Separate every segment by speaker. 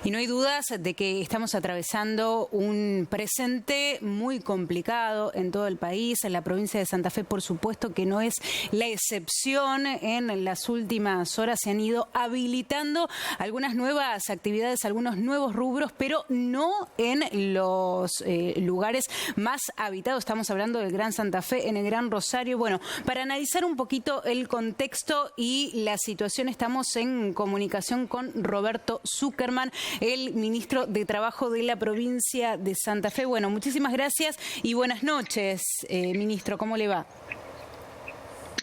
Speaker 1: Y no hay dudas de que estamos atravesando un presente muy complicado en todo el país. En la provincia de Santa Fe, por supuesto, que no es la excepción. En las últimas horas se han ido habilitando algunas nuevas actividades, algunos nuevos rubros, pero no en los lugares más habitados. Estamos hablando del Gran Santa Fe, en el Gran Rosario. Bueno, para analizar un poquito el contexto y la situación, estamos en comunicación con Roberto Zuckerman, el ministro de Trabajo de la provincia de Santa Fe. Bueno, muchísimas gracias y buenas noches, ministro. ¿Cómo le va?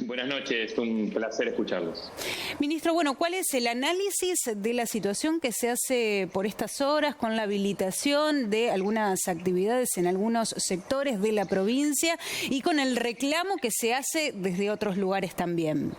Speaker 2: Buenas noches, un placer escucharlos.
Speaker 1: Ministro, bueno, ¿cuál es el análisis de la situación que se hace por estas horas con la habilitación de algunas actividades en algunos sectores de la provincia y con el reclamo que se hace desde otros lugares también?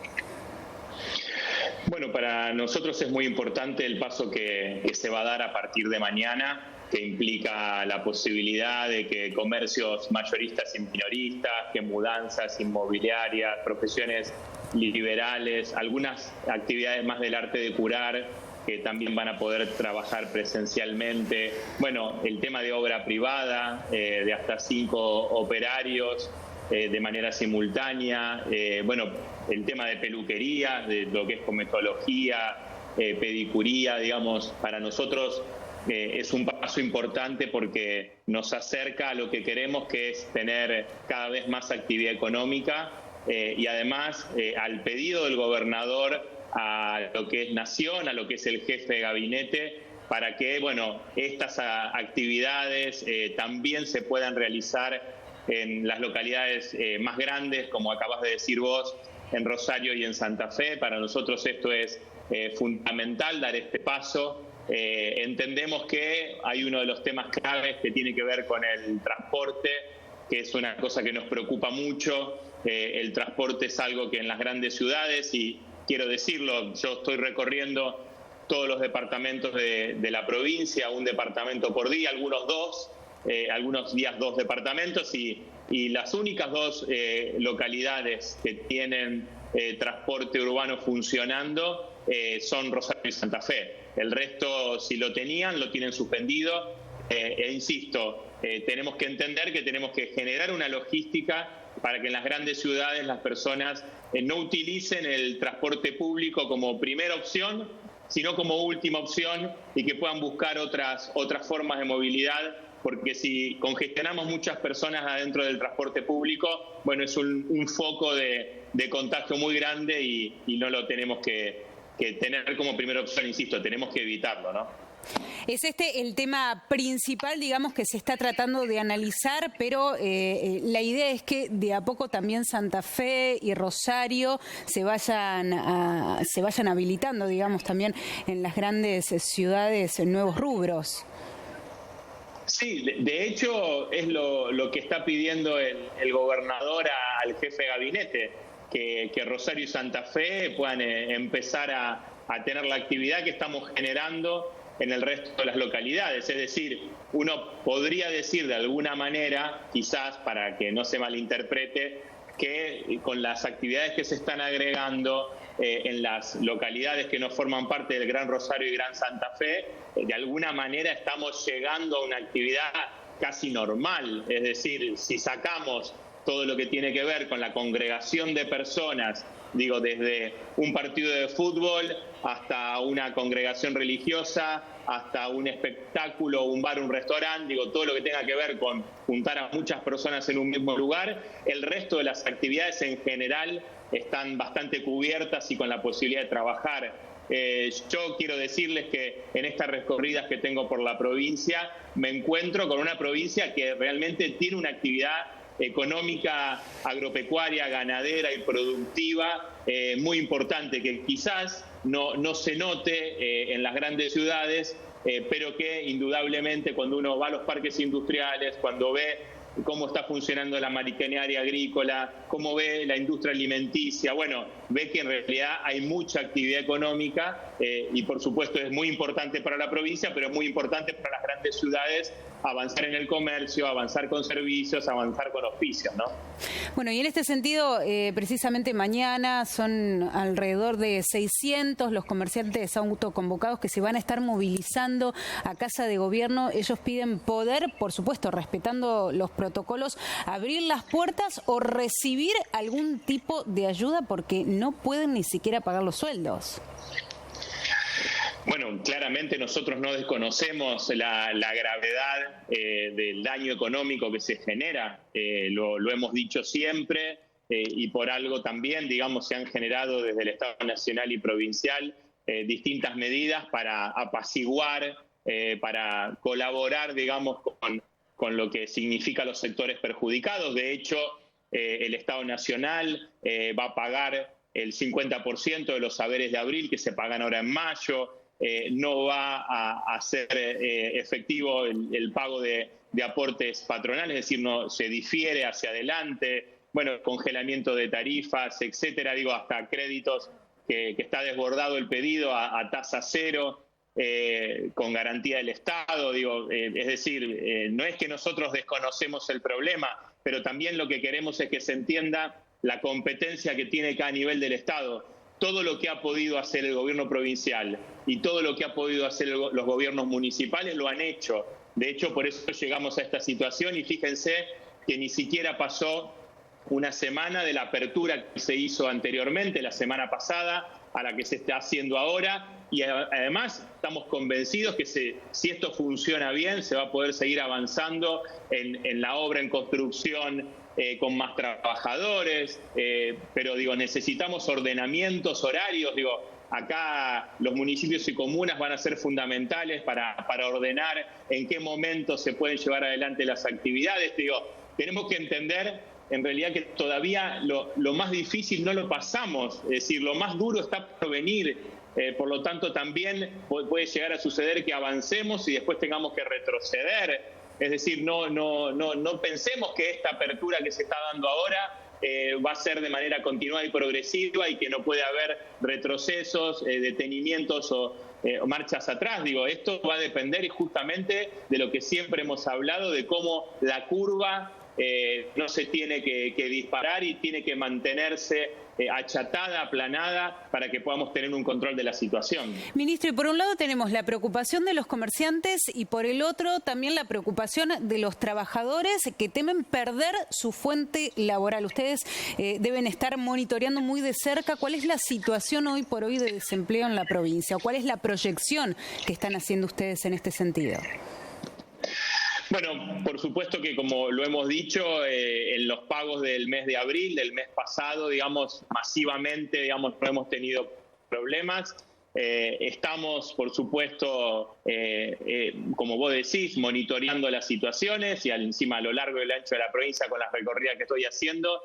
Speaker 2: Bueno, para nosotros es muy importante el paso que se va a dar a partir de mañana, que implica la posibilidad de que comercios mayoristas y minoristas, que mudanzas inmobiliarias, profesiones liberales, algunas actividades más del arte de curar, que también van a poder trabajar presencialmente. Bueno, el tema de obra privada, de hasta 5 operarios, de manera simultánea. Bueno, el tema de peluquería, de lo que es cosmetología, pedicuría, digamos, para nosotros es un paso importante porque nos acerca a lo que queremos, que es tener cada vez más actividad económica y además al pedido del gobernador a lo que es Nación, a lo que es el jefe de gabinete, para que, bueno, estas actividades también se puedan realizar en las localidades más grandes, como acabas de decir vos, en Rosario y en Santa Fe. Para nosotros esto es fundamental, dar este paso. Entendemos que hay uno de los temas claves que tiene que ver con el transporte, que es una cosa que nos preocupa mucho. El transporte es algo que en las grandes ciudades, y quiero decirlo, yo estoy recorriendo todos los departamentos de la provincia, un departamento por día, algunos dos, algunos días 2 departamentos, y las únicas 2 localidades que tienen transporte urbano funcionando son Rosario y Santa Fe. El resto, si lo tenían, lo tienen suspendido. Insisto, tenemos que entender que tenemos que generar una logística para que en las grandes ciudades las personas no utilicen el transporte público como primera opción, sino como última opción, y que puedan buscar otras formas de movilidad, porque si congestionamos muchas personas adentro del transporte público, bueno, es un foco de contagio muy grande y no lo tenemos que tener como primera opción. Insisto, tenemos que evitarlo, ¿no?
Speaker 1: Es el tema principal, digamos, que se está tratando de analizar, pero la idea es que de a poco también Santa Fe y Rosario se vayan habilitando, digamos, también en las grandes ciudades nuevos rubros.
Speaker 2: Sí, de hecho es lo que está pidiendo el gobernador al jefe de gabinete, que Rosario y Santa Fe puedan empezar a tener la actividad que estamos generando en el resto de las localidades. Es decir, uno podría decir de alguna manera, quizás para que no se malinterprete, que con las actividades que se están agregando en las localidades que no forman parte del Gran Rosario y Gran Santa Fe, de alguna manera estamos llegando a una actividad casi normal. Es decir, si sacamos todo lo que tiene que ver con la congregación de personas, digo, desde un partido de fútbol hasta una congregación religiosa, hasta un espectáculo, un bar, un restaurante, digo, todo lo que tenga que ver con juntar a muchas personas en un mismo lugar. El resto de las actividades en general están bastante cubiertas y con la posibilidad de trabajar. Yo quiero decirles que en estas recorridas que tengo por la provincia, me encuentro con una provincia que realmente tiene una actividad económica, agropecuaria, ganadera y productiva muy importante, que quizás no se note en las grandes ciudades, pero que indudablemente cuando uno va a los parques industriales, cuando ve cómo está funcionando la maquinaria agrícola, cómo ve la industria alimenticia, bueno, ve que en realidad hay mucha actividad económica y por supuesto es muy importante para la provincia, pero es muy importante para las grandes ciudades avanzar en el comercio, avanzar con servicios, avanzar con auspicios, ¿no?
Speaker 1: Bueno, y en este sentido, precisamente mañana son alrededor de 600 los comerciantes autoconvocados que se van a estar movilizando a Casa de Gobierno. Ellos piden poder, por supuesto, respetando los protocolos, abrir las puertas o recibir algún tipo de ayuda porque no pueden ni siquiera pagar los sueldos.
Speaker 2: Bueno, claramente nosotros no desconocemos la gravedad del daño económico que se genera, lo hemos dicho siempre y por algo también, digamos, se han generado desde el Estado Nacional y Provincial distintas medidas para apaciguar, para colaborar, digamos, con lo que significa los sectores perjudicados. De hecho, el Estado Nacional va a pagar el 50% de los haberes de abril que se pagan ahora en mayo. No va a hacer efectivo el pago de aportes patronales, es decir, no se difiere hacia adelante, bueno, congelamiento de tarifas, etcétera, digo, hasta créditos que está desbordado el pedido a tasa cero, con garantía del Estado, digo, es decir, no es que nosotros desconocemos el problema, pero también lo que queremos es que se entienda la competencia que tiene cada nivel del Estado. Todo lo que ha podido hacer el gobierno provincial y todo lo que ha podido hacer los gobiernos municipales lo han hecho. De hecho, por eso llegamos a esta situación y fíjense que ni siquiera pasó una semana de la apertura que se hizo anteriormente, la semana pasada, a la que se está haciendo ahora. Y además estamos convencidos que si esto funciona bien, se va a poder seguir avanzando en la obra en construcción, con más trabajadores, pero digo, necesitamos ordenamientos horarios, digo, acá los municipios y comunas van a ser fundamentales para ordenar en qué momento se pueden llevar adelante las actividades. Digo, tenemos que entender en realidad que todavía lo más difícil no lo pasamos, es decir, lo más duro está por venir. Por lo tanto, también puede llegar a suceder que avancemos y después tengamos que retroceder. Es decir, no pensemos que esta apertura que se está dando ahora va a ser de manera continuada y progresiva y que no puede haber retrocesos, detenimientos o marchas atrás. Digo, esto va a depender justamente de lo que siempre hemos hablado, de cómo la curva no se tiene que disparar y tiene que mantenerse achatada, aplanada, para que podamos tener un control de la situación.
Speaker 1: Ministro, y por un lado tenemos la preocupación de los comerciantes y por el otro también la preocupación de los trabajadores que temen perder su fuente laboral. Ustedes deben estar monitoreando muy de cerca cuál es la situación hoy por hoy de desempleo en la provincia, o cuál es la proyección que están haciendo ustedes en este sentido.
Speaker 2: Bueno, por supuesto que como lo hemos dicho, en los pagos del mes de abril, del mes pasado, digamos, masivamente, digamos, no hemos tenido problemas. Estamos, por supuesto, como vos decís, monitoreando las situaciones y encima a lo largo y ancho de la provincia con las recorridas que estoy haciendo.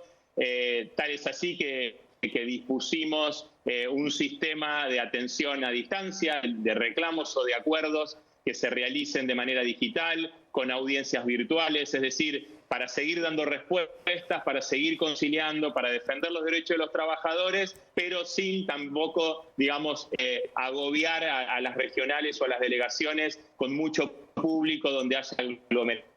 Speaker 2: Tal es así que dispusimos un sistema de atención a distancia, de reclamos o de acuerdos que se realicen de manera digital, con audiencias virtuales, es decir, para seguir dando respuestas, para seguir conciliando, para defender los derechos de los trabajadores, pero sin tampoco, digamos, agobiar a las regionales o a las delegaciones con mucho público donde haya aglomeramiento.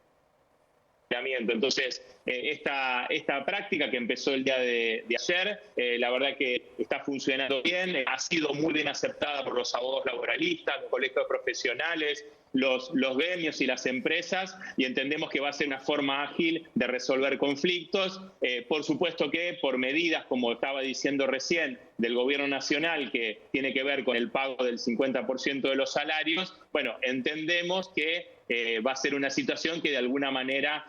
Speaker 2: Entonces, esta práctica que empezó el día de ayer, la verdad que está funcionando bien, ha sido muy bien aceptada por los abogados laboralistas, los colegios profesionales, los gremios y las empresas, y entendemos que va a ser una forma ágil de resolver conflictos. Por supuesto que por medidas, como estaba diciendo recién, del Gobierno Nacional, que tiene que ver con el pago del 50% de los salarios, bueno, entendemos que va a ser una situación que de alguna manera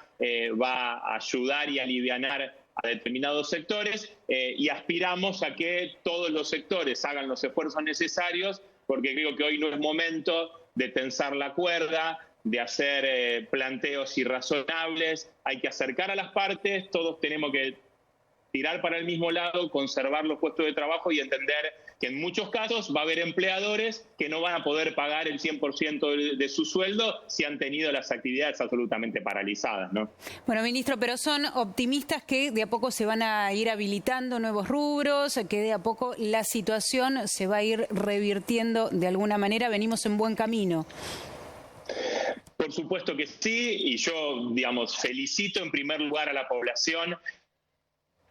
Speaker 2: va a ayudar y alivianar a determinados sectores, y aspiramos a que todos los sectores hagan los esfuerzos necesarios, porque creo que hoy no es momento de tensar la cuerda, de hacer planteos irrazonables. Hay que acercar a las partes, todos tenemos que tirar para el mismo lado, conservar los puestos de trabajo y entender que en muchos casos va a haber empleadores que no van a poder pagar el 100% de su sueldo si han tenido las actividades absolutamente paralizadas, ¿no?
Speaker 1: Bueno, ministro, pero son optimistas que de a poco se van a ir habilitando nuevos rubros, que de a poco la situación se va a ir revirtiendo de alguna manera. Venimos en buen camino.
Speaker 2: Por supuesto que sí, y yo, digamos, felicito en primer lugar a la población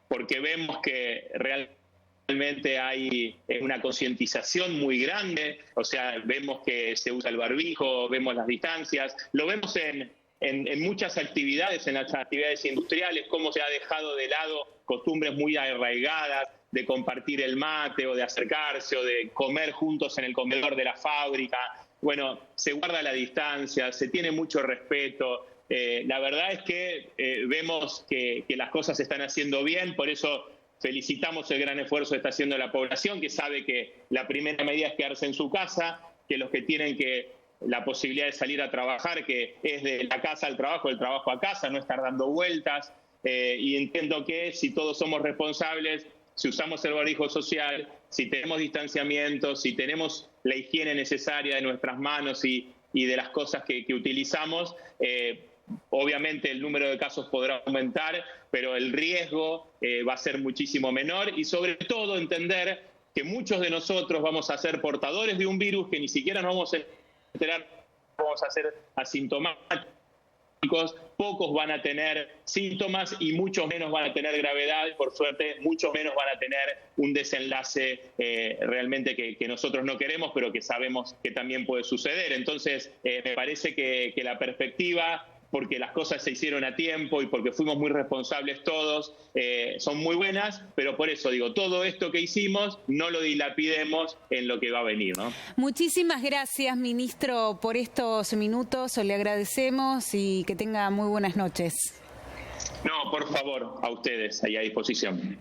Speaker 2: porque vemos que realmente hay una concientización muy grande, o sea, vemos que se usa el barbijo, vemos las distancias, lo vemos en muchas actividades, en las actividades industriales, cómo se ha dejado de lado costumbres muy arraigadas de compartir el mate o de acercarse o de comer juntos en el comedor de la fábrica. Bueno, se guarda la distancia, se tiene mucho respeto. La verdad es que vemos que las cosas se están haciendo bien, por eso felicitamos el gran esfuerzo que está haciendo la población, que sabe que la primera medida es quedarse en su casa, que los que tienen la posibilidad de salir a trabajar, que es de la casa al trabajo, del trabajo a casa, no estar dando vueltas. Y entiendo que si todos somos responsables, si usamos el barbijo social, si tenemos distanciamiento, si tenemos la higiene necesaria de nuestras manos y de las cosas que utilizamos, obviamente el número de casos podrá aumentar, pero el riesgo va a ser muchísimo menor y sobre todo entender que muchos de nosotros vamos a ser portadores de un virus que ni siquiera nos vamos a enterar, vamos a ser asintomáticos, pocos van a tener síntomas y muchos menos van a tener gravedad, y por suerte muchos menos van a tener un desenlace realmente que nosotros no queremos, pero que sabemos que también puede suceder. Entonces, me parece que la perspectiva, porque las cosas se hicieron a tiempo y porque fuimos muy responsables todos, son muy buenas, pero por eso digo, todo esto que hicimos no lo dilapidemos en lo que va a venir, ¿no?
Speaker 1: Muchísimas gracias, ministro, por estos minutos, le agradecemos y que tenga muy buenas noches.
Speaker 2: No, por favor, a ustedes, ahí a disposición.